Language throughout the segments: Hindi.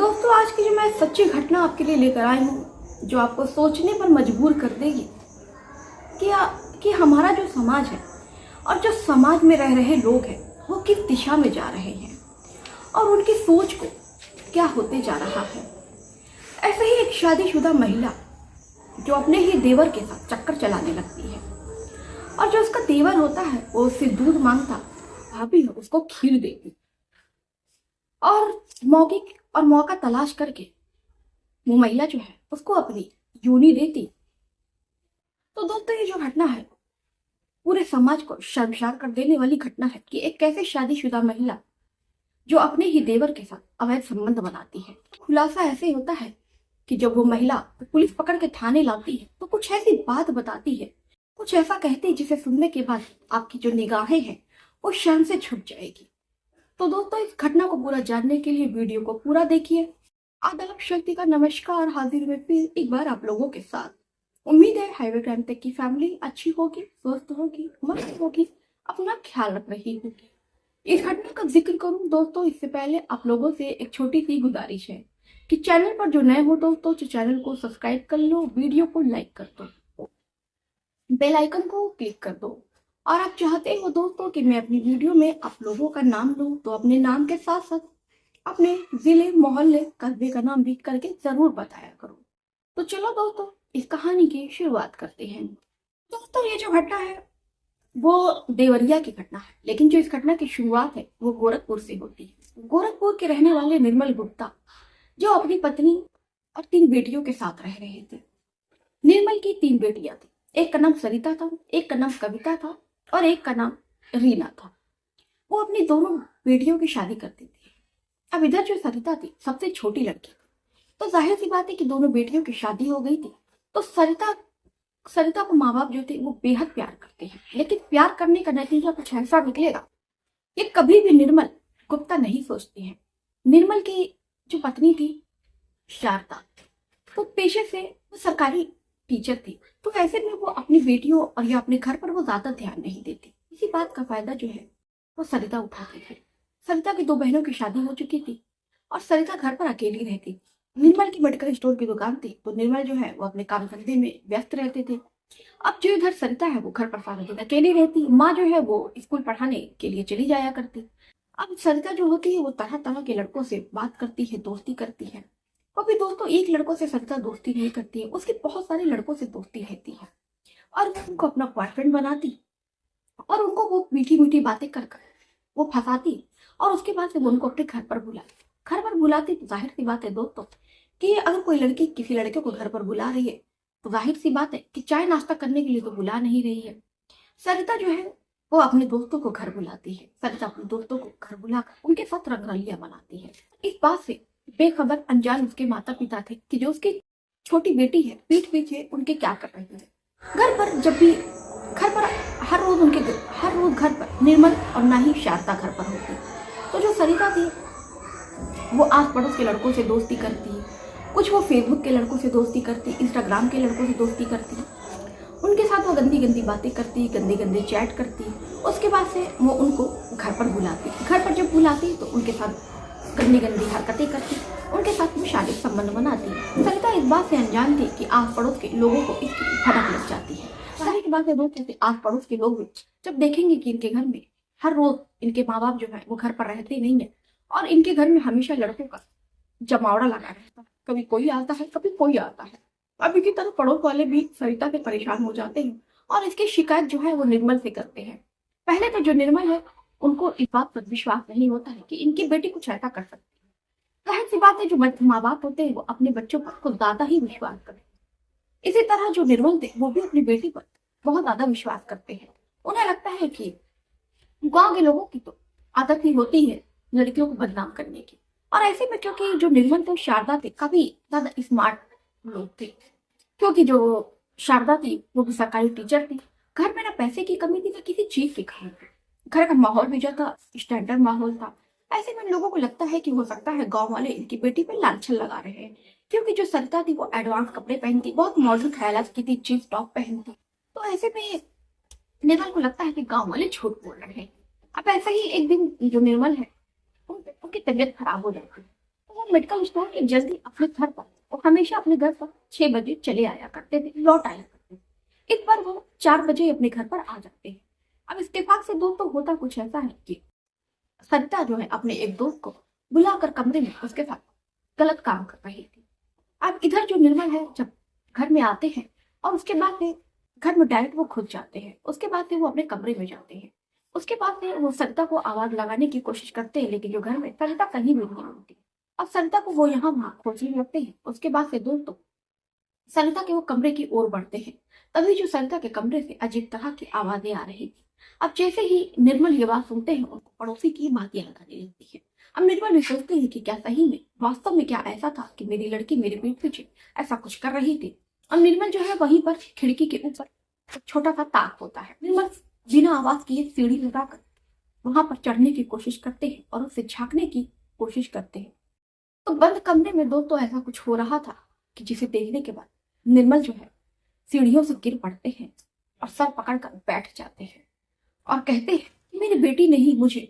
दोस्तों, आज की जो मैं सच्ची घटना आपके लिए लेकर आई हूँ, जो आपको सोचने पर मजबूर कर देगी कि कि हमारा जो समाज है और जो समाज में रह रहे लोग हैं वो किस दिशा में जा रहे हैं और उनकी सोच को क्या होते जा रहा है। ऐसे ही एक शादीशुदा महिला जो अपने ही देवर के साथ चक्कर चलाने लगती है और जो उसका देवर होता है वो उससे दूध मांगता, भाभी उसको खीर देती और मौका तलाश करके वो महिला जो है उसको अपनी योनि देती। तो दोस्तों, ये जो घटना है पूरे समाज को शर्मसार कर देने वाली घटना है कि एक कैसे शादीशुदा महिला जो अपने ही देवर के साथ अवैध संबंध बनाती है। खुलासा ऐसे होता है कि जब वो महिला पुलिस पकड़ के थाने लाती है तो कुछ ऐसी बात बताती है, कुछ ऐसा कहती है जिसे सुनने के बाद आपकी जो निगाहें हैं वो शर्म से झुक जाएगी। तो दोस्तों, इस घटना को पूरा जानने के लिए वीडियो को पूरा देखिए। आदाब, शक्ति का नमस्कार, हाजिर में फिर एक बार आप लोगों के साथ। उम्मीद है हाईवे क्राइम तक की फैमिली अच्छी होगी, स्वस्थ होगी, मस्त होगी, अपना ख्याल रख रही होगी। इस घटना का जिक्र करूं दोस्तों, इससे पहले आप लोगों से एक छोटी सी गुजारिश है कि चैनल पर जो नए हो दोस्तों, तो चैनल को सब्सक्राइब कर लो, वीडियो को लाइक कर दो, बेल आइकन को क्लिक कर दो। और आप चाहते हो दोस्तों कि मैं अपनी वीडियो में आप लोगों का नाम लूं, तो अपने नाम के साथ साथ अपने जिले, मोहल्ले, कस्बे का नाम भी करके जरूर बताया करो। तो चलो दोस्तों, इस कहानी की शुरुआत करते हैं। दोस्तों, ये जो घटना है वो देवरिया की घटना है, लेकिन जो इस घटना की शुरुआत है वो गोरखपुर से होती है। गोरखपुर के रहने वाले निर्मल गुप्ता जो अपनी पत्नी और 3 बेटियों के साथ रह रहे थे। निर्मल की 3 बेटियां थी, एक का नाम सरिता था, एक का नाम कविता था और एक का नाम रीना था। वो अपनी दोनों बेटियों की शादी करती थी। अब इधर जो सरिता थी सबसे छोटी लड़की, तो जाहिर सी बात है कि दोनों बेटियों की शादी हो गई थी। तो सरिता को माँ बाप जो थे वो बेहद प्यार करते हैं, लेकिन प्यार करने का नतीजा कुछ ऐसा निकलेगा ये कभी भी निर्मल गुप्ता नहीं सोचती है। निर्मल की जो पत्नी थी शारदा, तो पेशे से वो सरकारी टीचर थी, तो ऐसे में वो अपनी बेटियों और या अपने घर पर वो ज्यादा ध्यान नहीं देती। इसी बात का फायदा जो है वो सरिता उठाती थी। सरिता की 2 बहनों की शादी हो चुकी थी और सरिता घर पर अकेली रहती। निर्मल की मेडिकल स्टोर की दुकान थी, तो निर्मल जो है वो अपने काम धंधे में व्यस्त रहते थे। अब जो इधर सरिता है वो घर पर सारा दिन अकेली रहती। माँ जो है वो स्कूल पढ़ाने के लिए चली जाया करती। अब सरिता जो होती है वो तरह तरह के लड़कों से बात करती है, दोस्ती करती है। कभी दोस्तों एक लड़कों से सरिता दोस्ती नहीं करती है, उसकी बहुत सारे लड़कों से दोस्ती रहती है और वो उनको अपना बॉयफ्रेंड बनाती और उनको वो मीठी मीठी बातें कर कर वो फंसाती और उसके बाद से वो उनको अपने घर पर बुलाती। तो जाहिर सी बात है दोस्तों कि अगर कोई लड़की किसी लड़के को घर पर बुला रही है तो जाहिर सी बात है कि चाय नाश्ता करने के लिए तो बुला नहीं रही है। सरिता जो है वो अपने दोस्तों को घर बुलाती है। सरिता अपने दोस्तों को घर बुलाकर उनके साथ रंगरलियां मनाती है। इस बात से बेखबर अनजान उसके माता पिता थे कि जो उसकी छोटी बेटी है पीठ पीछे उनके क्या कर रही है। घर पर हर रोज घर पर निर्मल और ना ही शारदा घर पर होती। तो जो सरिता थी वो आस पड़ोस के लड़कों से दोस्ती करती, कुछ वो फेसबुक के लड़कों से दोस्ती करती, इंस्टाग्राम के लड़कों से दोस्ती करती, उनके साथ वो गंदी गंदी बातें करती, गंदे गंदे चैट करती। उसके बाद से वो उनको घर पर बुलाती। घर पर जब बुलाती तो उनके साथ गंदी गंदी हरकतें करती, उनके साथ वो शारीरिक संबंध बनाती। सरिता इस बात से अनजान थी कि आस पड़ोस के लोगों को इसकी भनक लग जाती है। जाहिर की बात है दोस्तों, आस पड़ोस के लोग जब देखेंगे कि इनके घर में हर रोज इनके माँ बाप जो है वो घर पर रहते नहीं है और इनके घर में हमेशा लड़कों का जमावड़ा लगा रहता है, कभी कोई आता है कभी कोई आता है। अभी की तरह पड़ोस वाले भी सरिता से परेशान हो जाते हैं और इसकी शिकायत जो है वो निर्मल से करते हैं। पहले तो जो निर्मल है उनको इस बात पर विश्वास नहीं होता है कि इनकी बेटी कुछ ऐसा कर सकती है। जाहिर सी बात है जो माँ बाप होते हैं वो अपने बच्चों पर कुछ ज्यादा ही विश्वास करते हैं। इसी तरह जो निर्मल थे वो भी अपनी बेटी पर बहुत ज्यादा विश्वास करते हैं। उन्हें लगता है कि गांव के लोगों की तो आदत ही होती है लड़कियों को बदनाम करने की। और ऐसे में क्योंकि जो निर्मल थे शारदा थे काफी ज्यादा स्मार्ट लोग थे, क्योंकि जो शारदा थी वो भी सरकारी टीचर थी। घर में ना पैसे की कमी थी ना किसी चीज की कमी थी। घर का माहौल भी जो था स्टैंडर्ड माहौल था। ऐसे में लोगों को लगता है कि हो सकता है गांव वाले इनकी बेटी पे लांछन लगा रहे हैं, क्योंकि जो सरिता थी वो एडवांस कपड़े पहनती, बहुत मॉडर्न ख्यालात की थी, जींस टॉप पहनती। तो ऐसे में निर्मल को लगता है कि गांव वाले झूठ बोल रहे हैं। अब ऐसा ही एक दिन जो निर्मल है उनकी तबीयत खराब हो जाती है। तो वो मेडिकल स्टोर के जल्दी अपने घर पर, वो हमेशा अपने घर पर 6 बजे चले आया करते थे, लौट आया करते थे। इस बार वो 4 बजे अपने घर पर आ जाते हैं। अब इत्तेफाक से दोस्तों होता कुछ ऐसा है कि सरिता जो है अपने एक दोस्त को बुलाकर कमरे में उसके साथ गलत काम कर रही थी। अब इधर जो निर्मल है जब घर में आते हैं और उसके बाद से घर में डायरेक्ट वो खुद जाते हैं, उसके बाद से वो अपने कमरे में जाते हैं, उसके बाद से वो सरिता को आवाज लगाने की कोशिश करते हैं, लेकिन जो घर में सरिता कहीं भी नहीं मिलती। अब सरिता को वो यहाँ वहां खोजने लगते हैं। उसके बाद से दोस्तों सरिता के वो कमरे की ओर बढ़ते हैं, तभी जो सरिता के कमरे से अजीब तरह की आवाजें आ रही थी। अब जैसे ही निर्मल ये बात सुनते हैं, उनको पड़ोसी की बात याद आने लगती है। अब निर्मल भी सोचते हैं कि क्या सही में वास्तव में क्या ऐसा था कि मेरी लड़की मेरे पीठ पीछे ऐसा कुछ कर रही थी। अब निर्मल जो है वहीं पर खिड़की के ऊपर एक छोटा सा ताक होता है, निर्मल बिना आवाज किए सीढ़ी लगाकर वहां पर चढ़ने की कोशिश करते हैं और उसे झांकने की कोशिश करते हैं। तो बंद कमरे में दोस्तों ऐसा कुछ हो रहा था कि जिसे देखने के बाद निर्मल जो है सीढ़ियों से गिर पड़ते हैं और सर पकड़कर बैठ जाते हैं और कहते हैं कि मेरी बेटी ने ही मुझे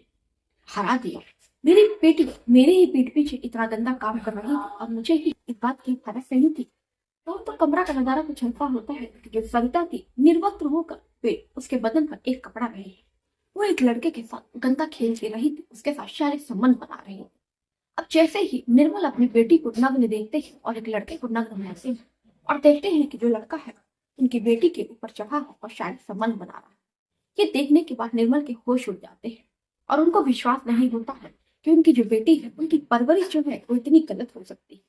हरा दिया, मेरी बेटी मेरे ही पीठ पीछे इतना गंदा काम कर रही थी और मुझे ही इस बात की फर्क नहीं थी। तो कमरा का नजारा कुछ ऐसा होता है कि जो सरिता की निर्वस्त्र होकर वे उसके बदन पर एक कपड़ा रही है, वो एक लड़के के साथ गंदा खेलती रही थी, उसके साथ शारीरिक संबंध बना रही थी। अब जैसे ही निर्मल अपनी बेटी को नग्न देखते हैं और एक लड़के को नग्न बनाते हैं और देखते हैं कि जो लड़का है उनकी बेटी के ऊपर चढ़ा है और शारीरिक संबंध बना रहा है, ये देखने के बाद निर्मल के होश उड़ जाते हैं और उनको विश्वास नहीं होता है कि उनकी जो बेटी है उनकी परवरिश जो है वो इतनी गलत हो सकती है।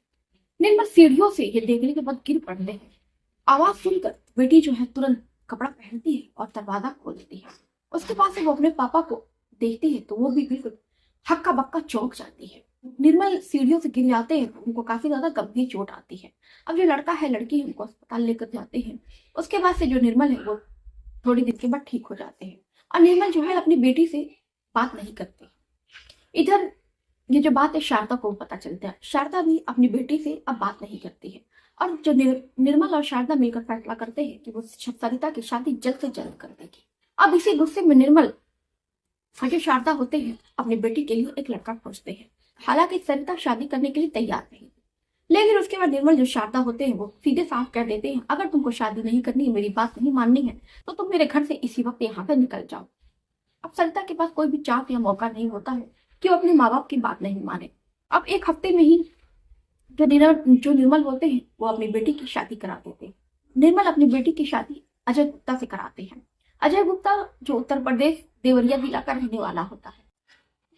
निर्मल सीढ़ियों से ये देखने के बाद गिर पड़ते हैं। आवाज सुनकर बेटी जो है तुरंत कपड़ा पहनती है और दरवाजा खोल देती है। उसके बाद से वो अपने पापा को देखती है तो वो भी बिल्कुल हक्का बक्का चौंक जाती है। निर्मल सीढ़ियों से गिर जाते हैं, उनको काफी ज्यादा गंभीर चोट आती है। अब जो लड़का है लड़की है उनको अस्पताल लेकर जाते हैं। उसके बाद से जो निर्मल है वो थोड़ी दिन के बाद ठीक हो जाते हैं और निर्मल जो है अपनी बेटी से बात नहीं करते। इधर ये जो बात है शारदा को पता चलता है, शारदा भी अपनी बेटी से अब बात नहीं करती है और जो निर्मल और शारदा मिलकर फैसला करते हैं कि वो सरिता की शादी जल्द से जल्द कर देगी। अब इसी गुस्से में निर्मल और जो शारदा होते हैं अपनी बेटी के लिए एक लड़का खोजते हैं। हालांकि सरिता शादी करने के लिए तैयार नहीं, लेकिन उसके बाद निर्मल जो शारदा होते हैं वो सीधे साफ कह देते हैं, अगर तुमको शादी नहीं करनी है, मेरी बात नहीं माननी है, तो तुम मेरे घर से इसी वक्त यहाँ से निकल जाओ। अब सरिता के पास कोई भी चांस या मौका नहीं होता है कि वो अपने माँ बाप की बात नहीं माने। अब एक हफ्ते में ही जो निर्मल होते हैं वो अपनी बेटी की शादी करा देते हैं। निर्मल अपनी बेटी की शादी अजय गुप्ता से कराते हैं। अजय गुप्ता जो उत्तर प्रदेश देवरिया जिला का रहने वाला होता है,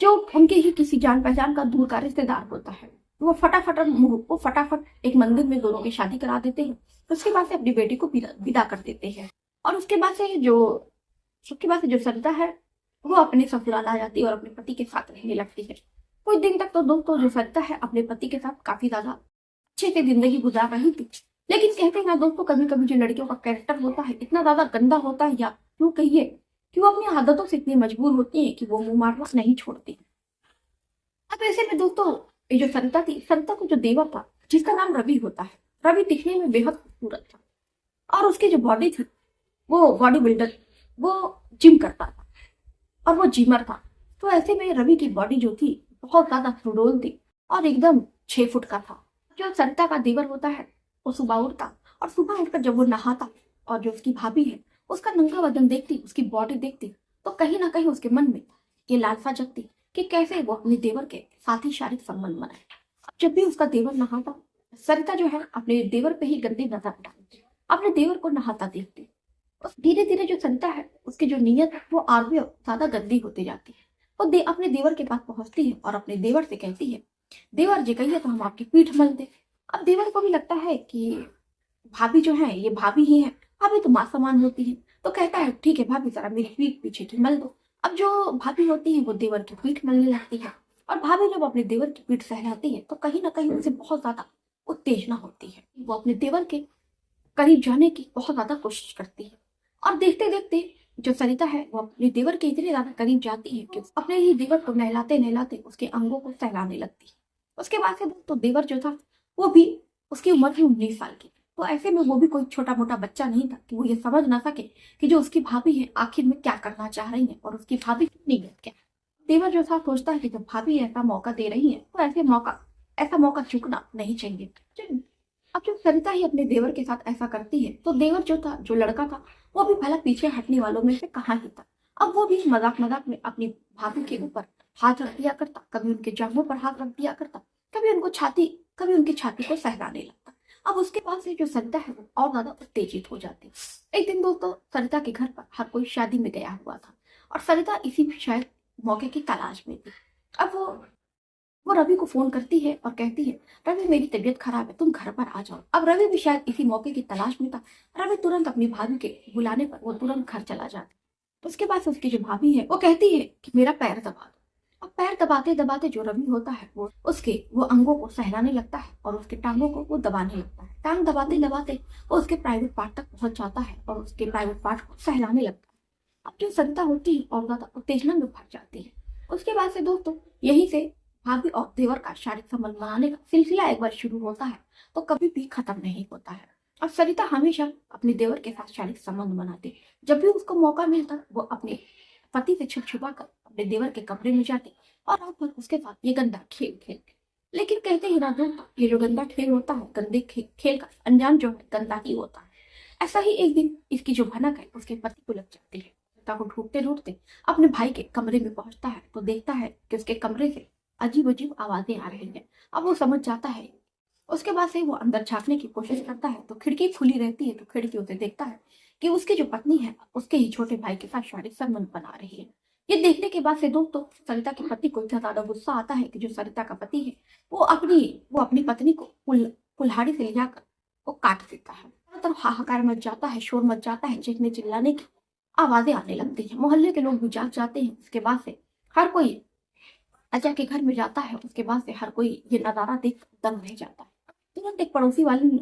जो उनके ही किसी जान पहचान का दूर का रिश्तेदार होता है। वो फटाफट एक मंदिर में दोनों की शादी करा देते हैं। उसके बाद से अपनी बेटी को विदा कर देते हैं और उसके बाद से जो सरिता है वो अपने ससुराल आ जाती है और अपने पति के साथ रहने लगती है। कुछ दिन तक तो दोस्तों जो सरिता है अपने पति के साथ काफी ज्यादा अच्छे से जिंदगी गुजार रही थी, लेकिन कहते हैं ना दोस्तों कभी कभी जो लड़कियों का कैरेक्टर होता है इतना ज्यादा गंदा होता है, या क्यों कहिए कि वो अपनी आदतों से इतनी मजबूर होती है कि वो मुंह मारना नहीं छोड़ती। अब ऐसे में दोस्तों ये जो सरिता थी, सरिता को जो देवर था जिसका नाम रवि होता है, रवि दिखने में बेहद खूबसूरत था और उसकी जो बॉडी थी वो बॉडी बिल्डर, वो जिम करता था और वो जिमर था। तो ऐसे में रवि की बॉडी जो थी बहुत ज्यादा सुडौल थी और एकदम 6 फुट का था। जो सरिता का देवर होता है वो सुबह उठता और सुबह उठकर जब वो नहाता और जो उसकी भाभी है उसका नंगा बदन देखती, उसकी बॉडी देखती, तो कहीं ना कहीं उसके मन में ये लालसा जगती कि कैसे वो अपने देवर के साथ ही शारीरिक संबंध बनाए। जब भी उसका देवर नहाता, सरिता जो है अपने देवर पे ही गंदी नजर डालती, अपने देवर को नहाता देखती। धीरे धीरे जो सरिता है उसकी जो नीयत है वो और भी ज्यादा गंदी होती जाती है। वो अपने देवर के पास पहुंचती है और अपने देवर से कहती है, देवर जी कहिए तो हम आपकी पीठ मल दे। अब देवर को भी लगता है कि भाभी जो है ये भाभी ही है, भाभी तो माँ समान होती है, तो कहता है ठीक है भाभी जरा मेरी पीठ पीछे की मल दो। अब जो भाभी होती है वो देवर की पीठ मलने लगती है और भाभी जब अपने देवर की पीठ सहलाती है तो कहीं ना कहीं उसे बहुत ज्यादा उत्तेजना होती है। वो अपने देवर के करीब जाने की बहुत ज्यादा कोशिश करती है और देखते देखते जो सरिता है वो अपने देवर के इतने ज्यादा करीब जाती है कि अपने ही देवर को नहलाते नहलाते उसके अंगों को सहलाने लगती है। उसके बाद से तो देवर जो था वो भी, उसकी उम्र थी 19 साल की, तो ऐसे में वो भी कोई छोटा मोटा बच्चा नहीं था कि वो ये समझ ना सके कि जो उसकी भाभी है आखिर में क्या करना चाह रही है और उसकी भाभी की नीयत क्या है। देवर जो था सोचता है कि जब भाभी ऐसा मौका दे रही है तो ऐसे मौका ऐसा मौका चूकना नहीं चाहिए। अब जब सरिता ही अपने देवर के साथ ऐसा करती है तो देवर जो था, जो लड़का था, वो भी भला पीछे हटने वालों में से कहाँ ही था। अब वो भी मजाक मजाक में अपनी भाभी के ऊपर हाथ रख दिया करता, कभी उनके जांघों पर हाथ रख दिया करता, कभी उनकी छाती को सहलाने लगता। अब उसके पास से जो सरिता है वो और ज्यादा उत्तेजित हो जाती। एक दिन दोस्तों, सरिता के घर पर हर कोई शादी में गया हुआ था और सरिता इसी शायद मौके की तलाश में थी। अब वो रवि को फोन करती है और कहती है, रवि मेरी तबीयत खराब है, तुम घर पर आ जाओ। अब रवि भी शायद इसी मौके की तलाश में था। रवि तुरंत अपनी भाभी के बुलाने पर वो तुरंत घर चला जाता। तो उसके बाद उसकी जो भाभी है वो कहती है कि मेरा पैर दबा दो। अब पैर दबाते दबाते जो रवि होता है वो अंगों को सहलाने लगता है और उसके टांगों को वो दबाने लगता है। टांग दबाते दबाते वो उसके प्राइवेट पार्ट तक पहुंच जाता है और उसके प्राइवेट पार्ट को सहलाने लगता है। अब जो सरिता होती है और ज्यादा उत्तेजना में भर जाती है। उसके बाद से दोस्तों, यहीं से भाभी और देवर का शारीरिक संबंध बनाने का सिलसिला एक बार शुरू होता है तो कभी भी खत्म नहीं होता है। अब सरिता हमेशा अपने देवर के साथ शारीरिक संबंध बनाती। जब भी उसको मौका मिलता वो अपने पति से छुप छुपा कर अपने देवर के कमरे में जाती और रात भर उसके साथ ये गंदा खेल खेलती। लेकिन कहते ही ना दोस्तों, ये जो गंदा खेल होता है, गंदे खेल का अंजाम जो है गंदा ही होता है। ऐसा ही एक दिन इसकी जो भनक है उसके पति को लग जाती है। को ढूंढते ढूंढते अपने भाई के कमरे में पहुंचता है तो देखता है कि उसके कमरे से अजीब अजीब आवाजें आ रही हैं। अब वो समझ जाता है। उसके बाद से वो अंदर झांकने की कोशिश करता है तो खिड़की खुली रहती है, तो खिड़की से देखता है कि उसकी जो पत्नी है उसके ही छोटे भाई के साथ शारीरिक संबंध बना रही है। ये देखने के बाद से दोस्तों, सरिता के पति को इतना ज्यादा गुस्सा आता है कि जो सरिता का पति है वो अपनी पत्नी को कुल्हाड़ी से ले जाकर वो काट देता है। चारों तरफ हाहाकार मच जाता है, शोर मच जाता है, चीखने चिल्लाने की आवाजें आने लगती हैं। मोहल्ले के लोग भी जाग जाते हैं। उसके बाद से हर कोई अजय के घर में जाता है। उसके बाद से हर कोई ये नजारा देख दंग रह जाता है। तुरंत एक पड़ोसी वाले ने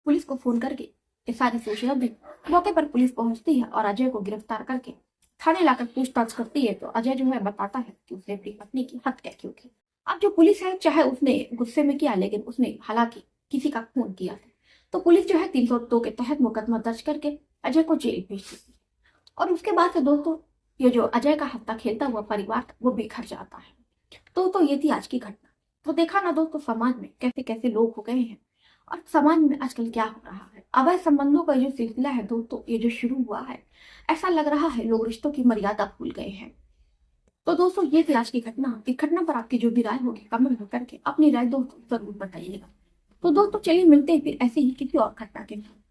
पुलिस को फोन करके ये सारी सूचना दी। मौके पर पुलिस पहुंचती है और अजय को गिरफ्तार करके थाने लाकर पूछताछ करती है। तो अजय जो है बताता है कि उसने अपनी पत्नी की हत्या क्यों की। अब जो पुलिस है, चाहे उसने गुस्से में किया, लेकिन उसने हालांकि किसी का खून किया था, तो पुलिस जो है 302 के तहत मुकदमा दर्ज करके अजय को जेल भेज देती है। और उसके बाद से दोस्तों, ये जो अजय का हत्या खेलता हुआ परिवार था वो बिखर जाता है। तो ये थी आज की घटना। तो देखा ना दोस्तों, समाज में कैसे कैसे लोग हो गए हैं और समाज में आजकल क्या हो रहा है। अवैध संबंधों का जो सिलसिला है दोस्तों, ये जो शुरू हुआ है, ऐसा लग रहा है लोग रिश्तों की मर्यादा भूल गए हैं। तो दोस्तों, ये थी आज की घटना। इस घटना पर आपकी जो भी राय होगी कमेंट में करके अपनी राय दोस्तों जरूर बताइएगा। तो दोस्तों चलिए मिलते हैं फिर ऐसे ही किसी और घटना के साथ।